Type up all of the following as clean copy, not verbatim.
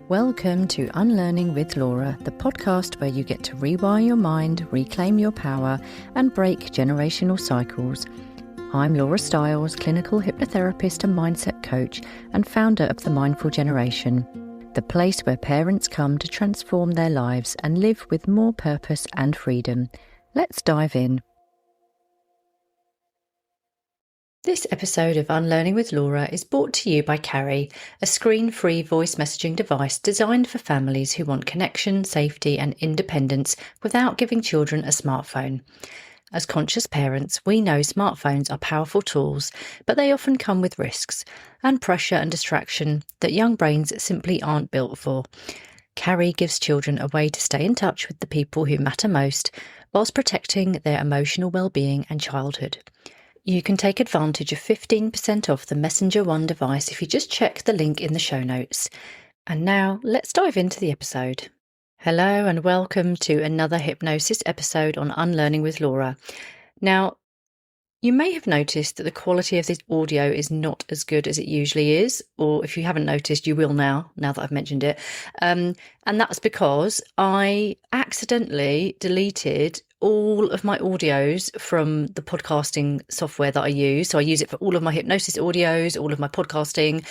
Welcome to Unlearning with Laura, the podcast where you get to rewire your mind, reclaim your power, and break generational cycles. I'm Laura Stiles, clinical hypnotherapist and mindset coach, and founder of The Mindful Generation, the place where parents come to transform their lives and live with more purpose and freedom. Let's dive in. This episode of Unlearning with Laura is brought to you by Carrie, a screen-free voice messaging device designed for families who want connection, safety and independence without giving children a smartphone. As conscious parents, we know smartphones are powerful tools, but they often come with risks and pressure and distraction that young brains simply aren't built for. Carrie gives children a way to stay in touch with the people who matter most, whilst protecting their emotional well-being and childhood. You can take advantage of 15% off the Messenger One device if you just check the link in the show notes. And now, let's dive into the episode. Hello and welcome to another hypnosis episode on Unlearning with Laura. Now, you may have noticed that the quality of this audio is not as good as it usually is, or if you haven't noticed, you will now that I've mentioned it. And that's because I accidentally deleted all of my audios from the podcasting software that I use. So I use it for all of my hypnosis audios, all of my podcasting,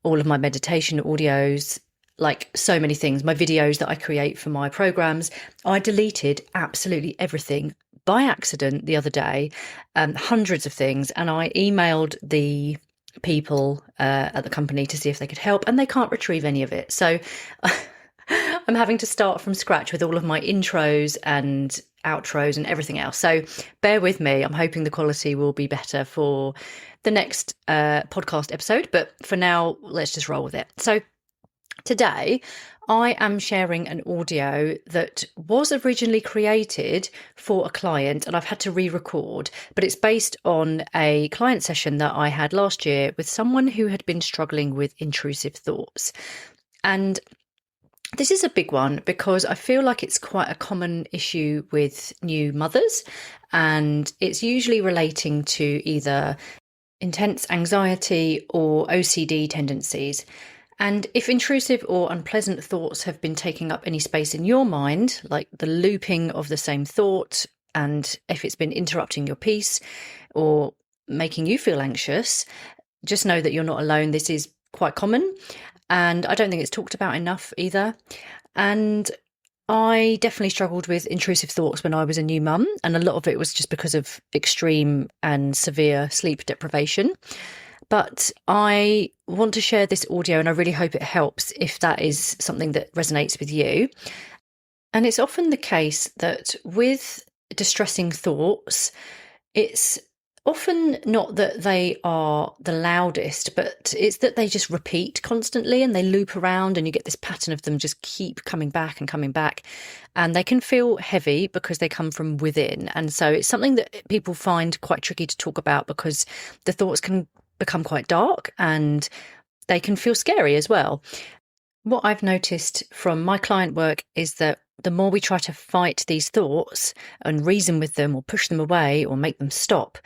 all of my meditation audios, like so many things, my videos that I create for my programs. I deleted absolutely everything by accident the other day, hundreds of things. And I emailed the people at the company to see if they could help, and they can't retrieve any of it. So I'm having to start from scratch with all of my intros and outros and everything else. So bear with me. I'm hoping the quality will be better for the next podcast episode. But for now, let's just roll with it. So today, I am sharing an audio that was originally created for a client and I've had to re-record, but it's based on a client session that I had last year with someone who had been struggling with intrusive thoughts. And this is a big one because I feel like it's quite a common issue with new mothers, and it's usually relating to either intense anxiety or OCD tendencies. And if intrusive or unpleasant thoughts have been taking up any space in your mind, like the looping of the same thought, and if it's been interrupting your peace or making you feel anxious, just know that you're not alone. This is quite common. And I don't think it's talked about enough either. And I definitely struggled with intrusive thoughts when I was a new mum. And a lot of it was just because of extreme and severe sleep deprivation. But I want to share this audio and I really hope it helps if that is something that resonates with you. And it's often the case that with distressing thoughts, it's often not that they are the loudest, but it's that they just repeat constantly and they loop around and you get this pattern of them just keep coming back and coming back. And they can feel heavy because they come from within. And so it's something that people find quite tricky to talk about because the thoughts can become quite dark and they can feel scary as well. What I've noticed from my client work is that the more we try to fight these thoughts and reason with them or push them away or make them stop,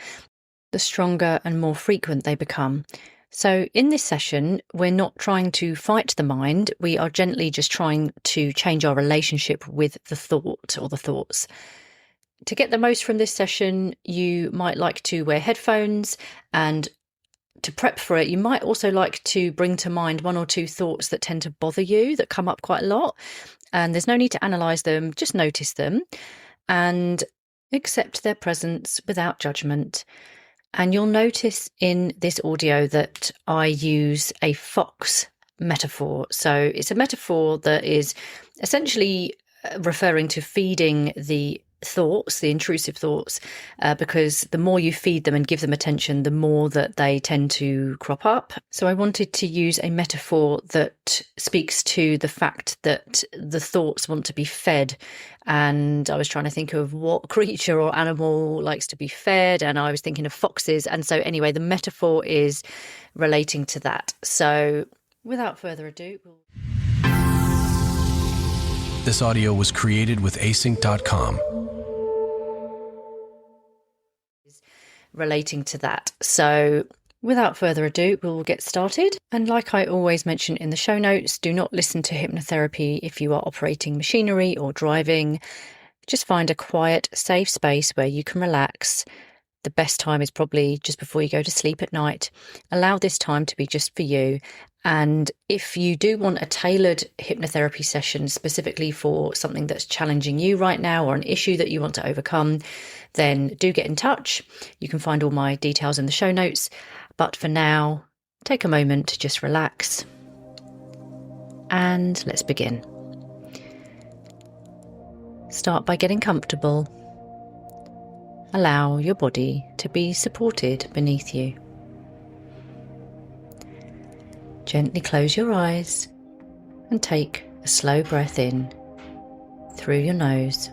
the stronger and more frequent they become. So in this session, we're not trying to fight the mind. We are gently just trying to change our relationship with the thought or the thoughts. To get the most from this session, you might like to wear headphones, and to prep for it, you might also like to bring to mind one or two thoughts that tend to bother you, that come up quite a lot. And there's no need to analyse them, just notice them and accept their presence without judgment. And you'll notice in this audio that I use a fox metaphor. So it's a metaphor that is essentially referring to feeding the thoughts, the intrusive thoughts, because the more you feed them and give them attention, the more that they tend to crop up. So I wanted to use a metaphor that speaks to the fact that the thoughts want to be fed. And I was trying to think of what creature or animal likes to be fed, and I was thinking of foxes. And so anyway, the metaphor is relating to that. So without further ado, This audio was created with async.com. relating to that. So Without further ado, we'll get started. And like I always mention in the show notes, do not listen to hypnotherapy if you are operating machinery or driving. Just find a quiet, safe space where you can relax. The best time is probably just before you go to sleep at night. Allow this time to be just for you. And if you do want a tailored hypnotherapy session specifically for something that's challenging you right now or an issue that you want to overcome, then do get in touch. You can find all my details in the show notes. But for now, take a moment to just relax. And let's begin. Start by getting comfortable. Allow your body to be supported beneath you. Gently close your eyes and take a slow breath in through your nose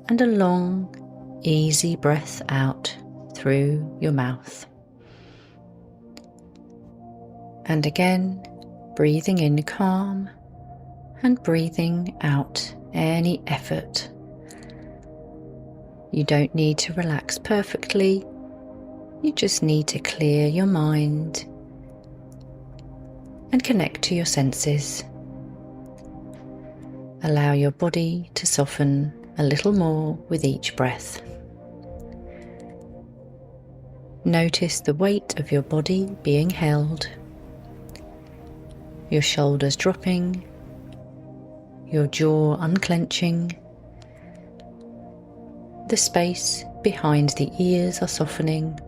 and a long, easy breath out through your mouth. And again, breathing in calm and breathing out any effort. You don't need to relax perfectly, you just need to clear your mind and connect to your senses. Allow your body to soften a little more with each breath. Notice the weight of your body being held, your shoulders dropping, your jaw unclenching. The space behind the ears are softening.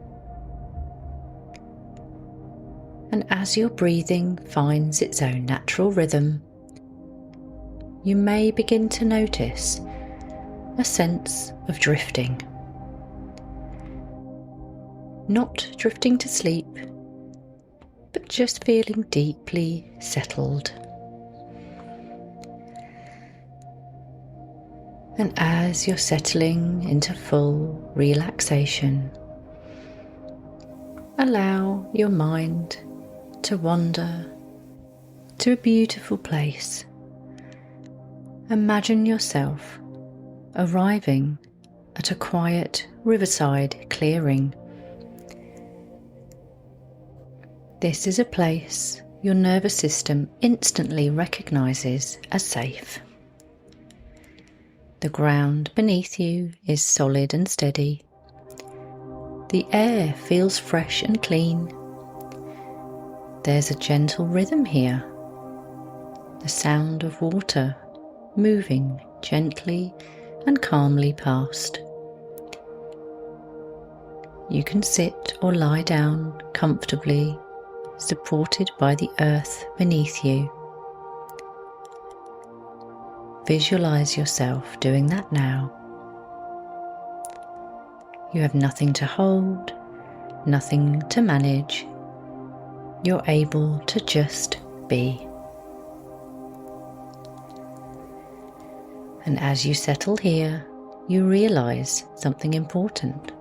And as your breathing finds its own natural rhythm, you may begin to notice a sense of drifting. Not drifting to sleep, but just feeling deeply settled. And as you're settling into full relaxation, allow your mind to wander to a beautiful place. Imagine yourself arriving at a quiet riverside clearing. This is a place your nervous system instantly recognizes as safe. The ground beneath you is solid and steady. The air feels fresh and clean. There's a gentle rhythm here, the sound of water moving gently and calmly past. You can sit or lie down comfortably, supported by the earth beneath you. Visualize yourself doing that now. You have nothing to hold, nothing to manage. You're able to just be. And as you settle here, you realize something important.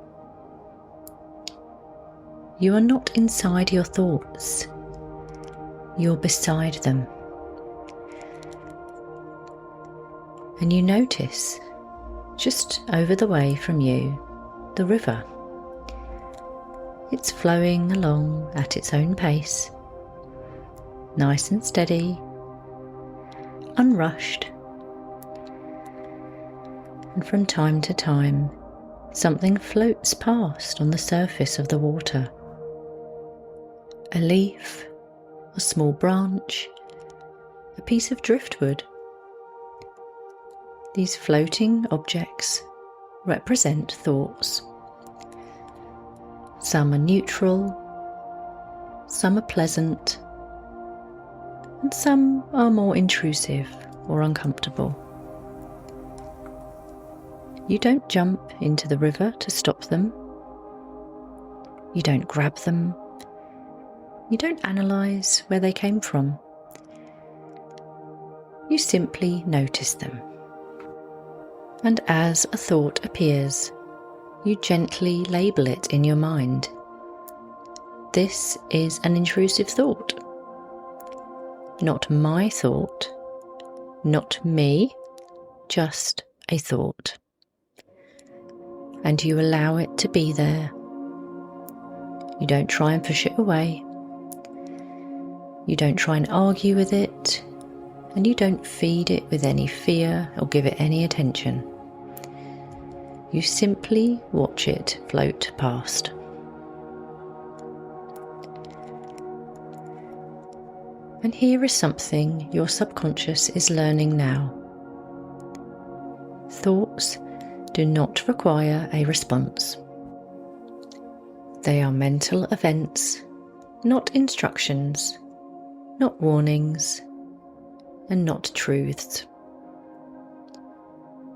You are not inside your thoughts. You're beside them. And you notice, just over the way from you, the river. It's flowing along at its own pace, nice and steady, unrushed. And from time to time, something floats past on the surface of the water. A leaf, a small branch, a piece of driftwood. These floating objects represent thoughts. Some are neutral, some are pleasant, and some are more intrusive or uncomfortable. You don't jump into the river to stop them. You don't grab them. You don't analyse where they came from. You simply notice them. And as a thought appears, you gently label it in your mind. This is an intrusive thought. Not my thought, not me, just a thought. And you allow it to be there. You don't try and push it away. You don't try and argue with it, and you don't feed it with any fear or give it any attention. You simply watch it float past. And here is something your subconscious is learning now. Thoughts do not require a response. They are mental events, not instructions, not warnings, and not truths.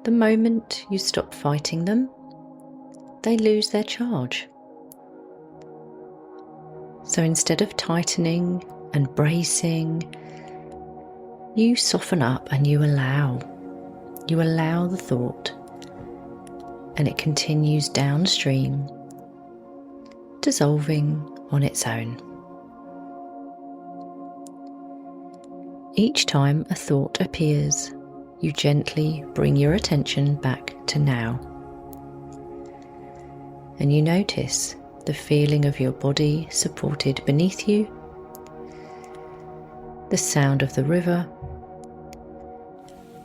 The moment you stop fighting them, they lose their charge. So instead of tightening and bracing, you soften up and you allow the thought, and it continues downstream, dissolving on its own. Each time a thought appears, you gently bring your attention back to now. And you notice the feeling of your body supported beneath you, the sound of the river,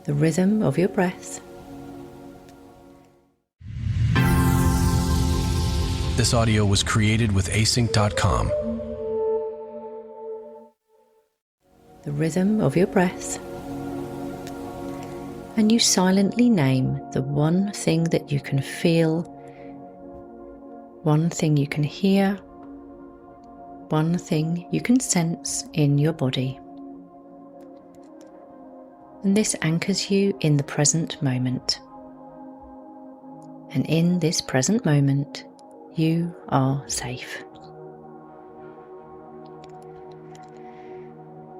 the rhythm of your breath. This audio was created with async.com. The rhythm of your breath, and you silently name the one thing that you can feel, one thing you can hear, one thing you can sense in your body. And this anchors you in the present moment. And in this present moment, you are safe.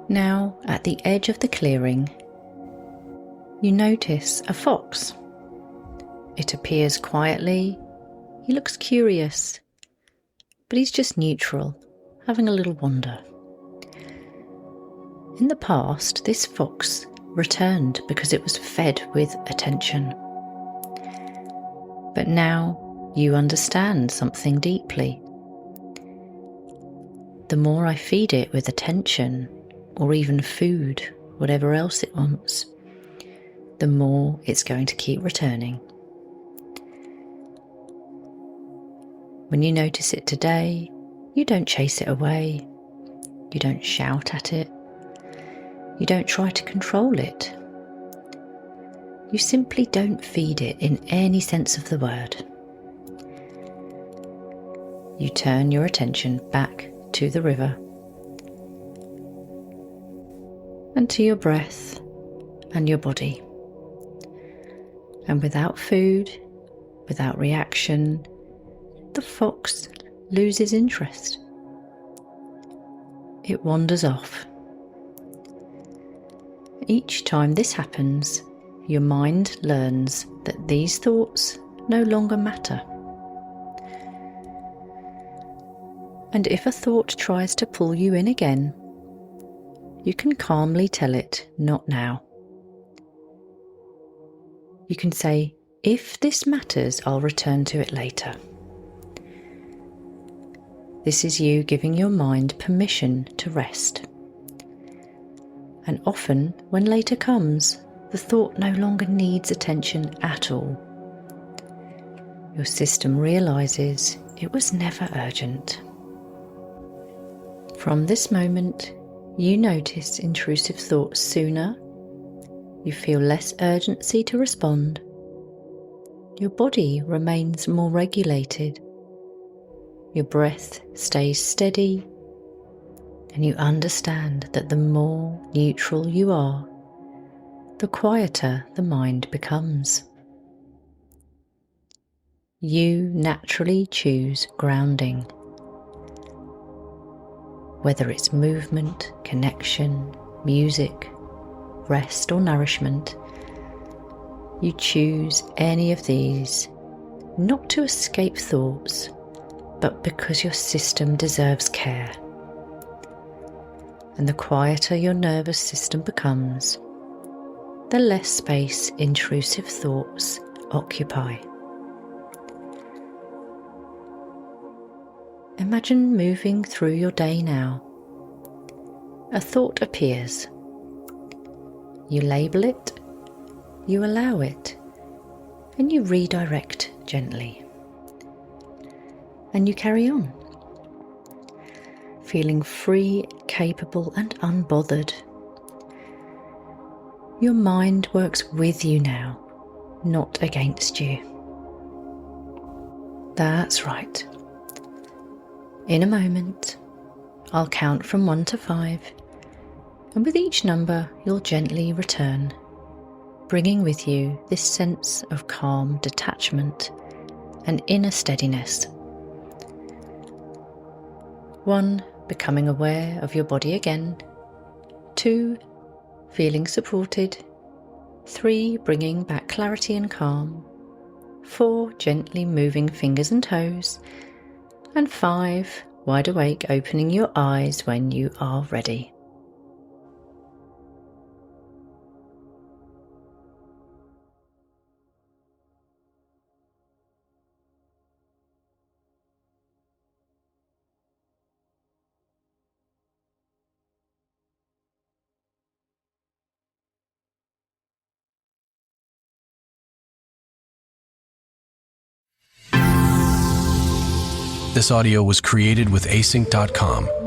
Now, at the edge of the clearing, you notice a fox. It appears quietly. He looks curious, but he's just neutral, having a little wander. In the past, this fox returned because it was fed with attention. But now you understand something deeply. The more I feed it with attention, or even food, whatever else it wants, the more it's going to keep returning. When you notice it today, you don't chase it away. You don't shout at it. You don't try to control it. You simply don't feed it in any sense of the word. You turn your attention back to the river and to your breath and your body. And without food, without reaction, the fox loses interest. It wanders off. Each time this happens, your mind learns that these thoughts no longer matter. And if a thought tries to pull you in again, you can calmly tell it, not now. You can say, if this matters, I'll return to it later. This is you giving your mind permission to rest. And often, when later comes, the thought no longer needs attention at all. Your system realizes it was never urgent. From this moment, you notice intrusive thoughts sooner. You feel less urgency to respond. Your body remains more regulated. Your breath stays steady, and you understand that the more neutral you are, the quieter the mind becomes. You naturally choose grounding. Whether it's movement, connection, music, rest or nourishment, you choose any of these, not to escape thoughts, but because your system deserves care. And the quieter your nervous system becomes, the less space intrusive thoughts occupy. Imagine moving through your day now. A thought appears. You label it, you allow it, and you redirect gently. And you carry on, feeling free, capable, and unbothered. Your mind works with you now, not against you. That's right. In a moment, I'll count from 1 to 5, and with each number you'll gently return, bringing with you this sense of calm detachment and inner steadiness. 1, becoming aware of your body again. 2, feeling supported. 3, bringing back clarity and calm. 4, gently moving fingers and toes. And 5, wide awake, opening your eyes when you are ready. This audio was created with async.com.